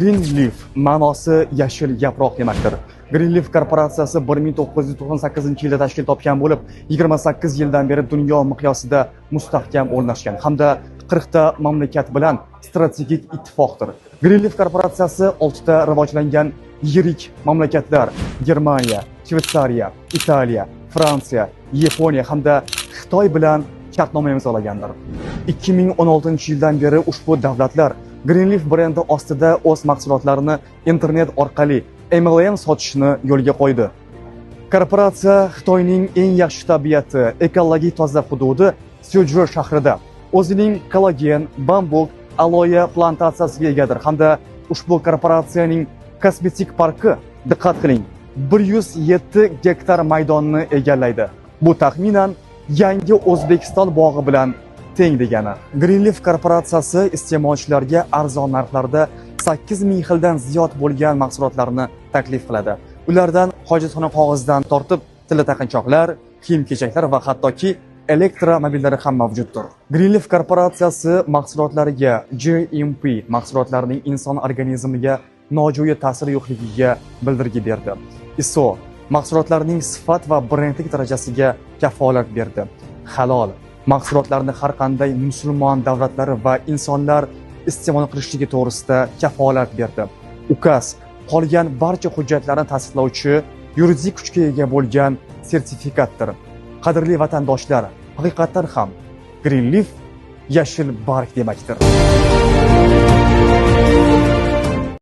Greenleaf ma'nosi yashil yaproq demakdir. Greenleaf korporatsiyasi 1998-yilda tashkil topgan bo'lib, 28 yildan beri dunyo miqyosida mustahkam o'rnashgan hamda 40 ta mamlakat bilan strategik ittifoqdir. Greenleaf korporatsiyasi 6 ta rivojlangan yirik mamlakatlar Germaniya, Shveysariya, Italiya, Fransiya, Yaponiya hamda Xitoy bilan shartnoma imzolagandir. 2016-yildan beri ushbu davlatlar Greenleaf brendi ostida o'z mahsulotlarini internet orqali MLM sotishni yo'lga qo'ydi. Korporatsiya Xitoyning eng yaxshi tabiati, ekologik toza hududi Suzhou shahrida o'zining kollagen, bambuk, aloe plantatsiyasiga egadir hamda ushbu korporatsiyaning kosmetik parki, diqqat qiling, 107 gektar maydonni egallaydi. Bu taxminan yangi O'zbekiston bog'i bilan teng degani. Greenleaf korporatsiyasi iste'molchilarga arzon narxlarda 8000 xildan ziyod bo'lgan mahsulotlarni taklif qiladi. Ulardan hojatxona qog'ozidan tortib tilla taqinchoqlar, kiyim-kechaklar va hattoki elektromobillari ham mavjuddir. Greenleaf korporatsiyasi mahsulotlariga GMP mahsulotlarning inson organizmiga nojo'ya ta'siri yo'qligiga bildirgi berdi. ISO mahsulotlarning sifat va brendlik darajasiga kafolat berdi. Halol mahsulotlarni har qanday musulmon davlatlari va insonlar iste'mol qilishligi to'g'risida kafolat berdi. UKAS qolgan barcha hujjatlarni tasdiqlovchi yuridik kuchga ega bo'lgan sertifikatdir. Qadrli vatandoshlar, haqiqatan ham Greenleaf yashil barg demakdir.